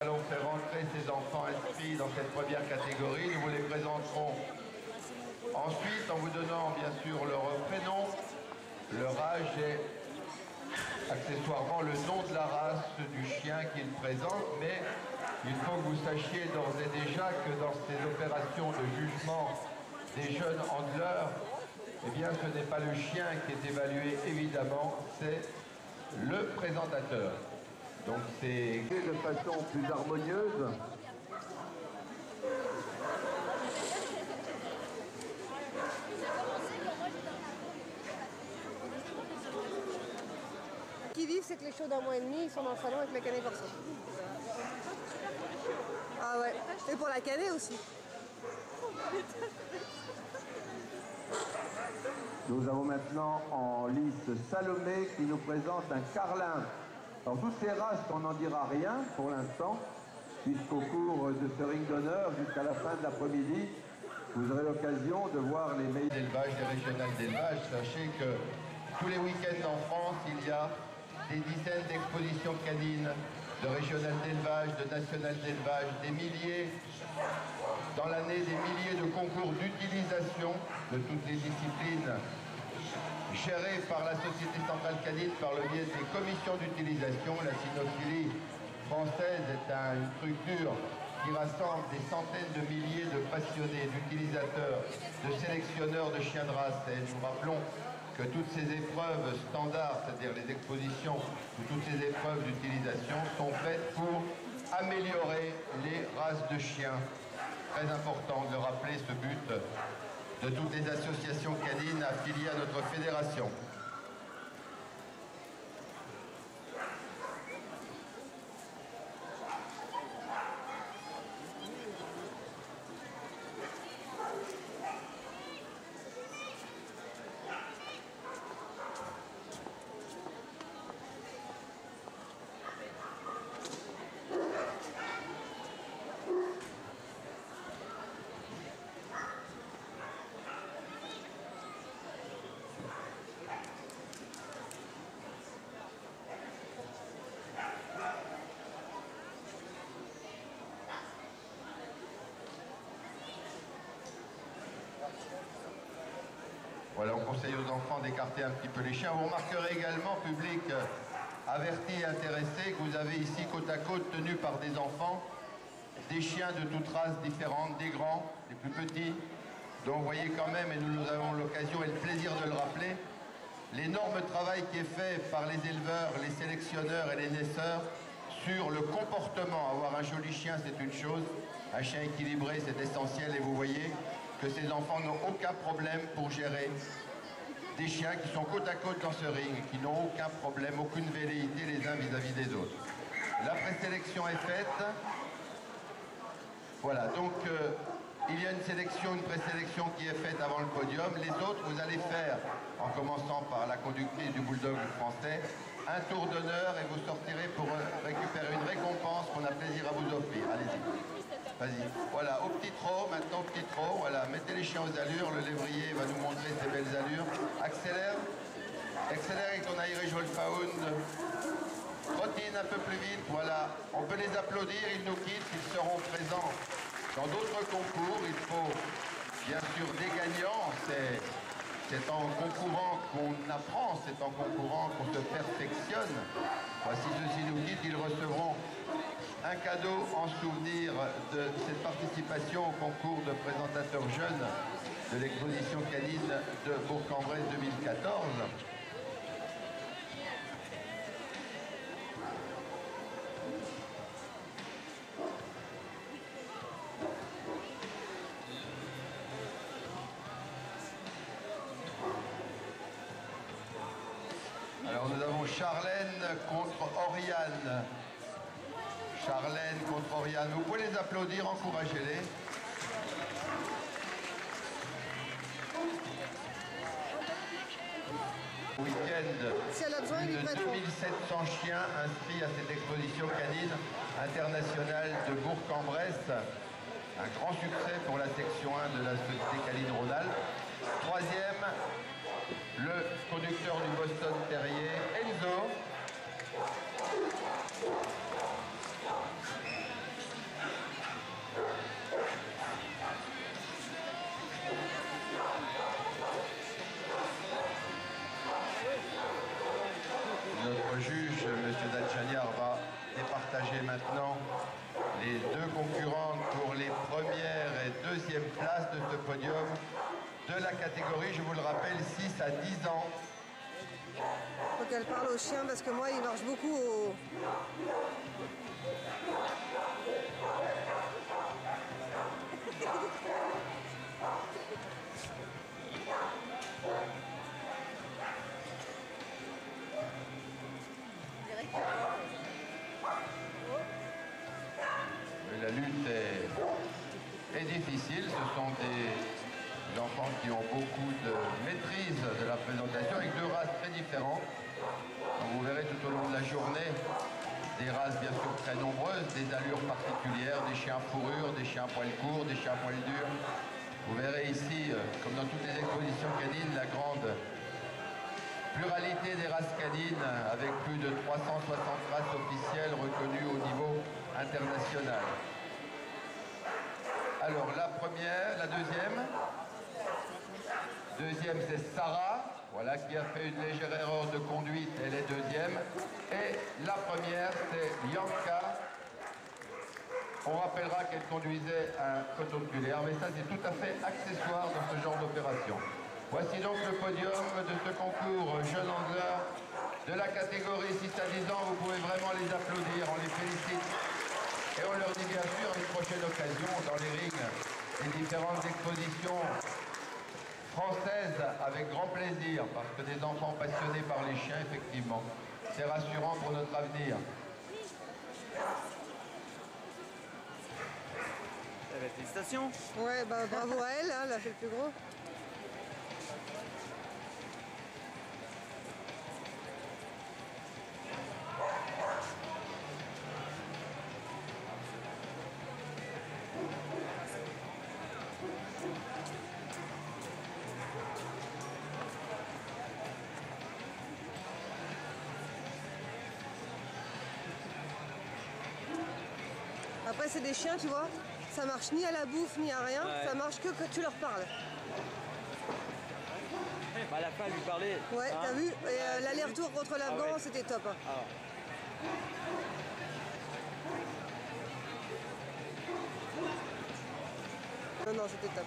Nous allons faire rentrer ces enfants inscrits dans cette première catégorie. Nous vous les présenterons ensuite en vous donnant bien sûr leur prénom, leur âge et accessoirement le nom de la race du chien qu'ils présentent. Mais il faut que vous sachiez d'ores et déjà que dans ces opérations de jugement des jeunes handleurs, eh bien ce n'est pas le chien qui est évalué évidemment, c'est le présentateur. Donc c'est de façon plus harmonieuse. Qui vivent, c'est que les chiots d'un mois et demi, ils sont dans le salon avec la canée comme ça. Ah ouais, et pour la canée aussi. Nous avons maintenant en liste Salomé qui nous présente un carlin. Alors toutes ces races, on n'en dira rien pour l'instant, puisqu'au cours de ce ring d'honneur, jusqu'à la fin de l'après-midi, vous aurez l'occasion de voir les meilleurs d'élevage, les régionales d'élevage. Sachez que tous les week-ends en France, il y a des dizaines d'expositions canines, de régionales d'élevage, de nationales d'élevage, des milliers, dans l'année, des milliers de concours d'utilisation de toutes les disciplines gérés par la Société Centrale Canine par le biais des commissions d'utilisation. La cynophilie française est une structure qui rassemble des centaines de milliers de passionnés, d'utilisateurs, de sélectionneurs de chiens de race. Et nous rappelons que toutes ces épreuves standards, c'est-à-dire les expositions ou toutes ces épreuves d'utilisation, sont faites pour améliorer les races de chiens. Très important de rappeler ce but de toutes les associations canines affiliées à notre fédération. Voilà, on conseille aux enfants d'écarter un petit peu les chiens. Vous remarquerez également, public averti et intéressé, que vous avez ici côte à côte, tenus par des enfants, des chiens de toutes races différentes, des grands, des plus petits. Donc vous voyez quand même, et nous avons l'occasion et le plaisir de le rappeler, l'énorme travail qui est fait par les éleveurs, les sélectionneurs et les naisseurs sur le comportement. Avoir un joli chien, c'est une chose, un chien équilibré, c'est essentiel, et vous voyez que ces enfants n'ont aucun problème pour gérer des chiens qui sont côte à côte dans ce ring, qui n'ont aucun problème, aucune velléité les uns vis-à-vis des autres. La présélection est faite. Voilà, donc il y a une sélection, une présélection qui est faite avant le podium. Les autres, vous allez faire, en commençant par la conductrice du bulldog français, un tour d'honneur et vous sortirez pour récupérer une récompense qu'on a plaisir à vous offrir. Allez-y. Vas-y. Voilà, au petit trot, maintenant au petit trot. Voilà, mettez les chiens aux allures. Le lévrier va nous montrer ses belles allures. Accélère. Accélère avec ton Irish Wolfhound. Trottine un peu plus vite. Voilà. On peut les applaudir. Ils nous quittent. Ils seront présents dans d'autres concours. Il faut bien sûr des gagnants. C'est en concourant qu'on apprend, c'est en concourant qu'on se perfectionne. Voici ceux-ci nous quittent, ils recevront un cadeau en souvenir de cette participation au concours de présentateurs jeunes de l'exposition canine de Bourg-en-Bresse 2014. Alors nous avons Charlène contre Oriane. Charlène contre Oriane. Vous pouvez les applaudir, encouragez-les. Week-end, Si elle a besoin, plus il de va 2700 chiens inscrits à cette exposition canine internationale de Bourg-en-Bresse. Un grand succès pour la section 1 de la Société Canine Rhône-Alpes. Troisième, le conducteur du Boston Terrier, Enzo. Notre juge, M. Dalchaniar, va départager maintenant les deux concurrentes pour les premières et deuxièmes places de ce podium de la catégorie, je vous le rappelle, 6 à 10 ans. Faut qu'elle parle au chien parce que moi il marche beaucoup au... La lutte est difficile, ce sont des enfants qui ont beaucoup de maîtrise de la présentation avec deux races très différentes. Donc vous verrez tout au long de la journée des races bien sûr très nombreuses, des allures particulières, des chiens fourrure, des chiens poil court, des chiens poil dur. Vous verrez ici, comme dans toutes les expositions canines, la grande pluralité des races canines avec plus de 360 races officielles reconnues au niveau international. Alors la première, la deuxième. Deuxième c'est Sarah, voilà, qui a fait une légère erreur de conduite, elle est deuxième. Et la première c'est Yanka. On rappellera qu'elle conduisait un cotoculaire, mais ça c'est tout à fait accessoire dans ce genre d'opération. Voici donc le podium de ce concours jeune angler de la catégorie 6 à 10 ans. Vous pouvez vraiment les applaudir, on les félicite. Et on leur dit bien sûr à une prochaine occasion dans les rings et différentes expositions françaises avec grand plaisir, parce que des enfants passionnés par les chiens, effectivement, c'est rassurant pour notre avenir. Félicitations. Ouais, bah bravo à elle, hein, elle a fait le plus gros. Après c'est des chiens, tu vois, ça marche ni à la bouffe ni à rien, Ouais. ça marche que tu leur parles. Bah, à la fin, lui parler. Ouais, hein. t'as vu? Et l'aller-retour contre l'Afghan, ouais. c'était top. Hein. Ah. Non, non, c'était top.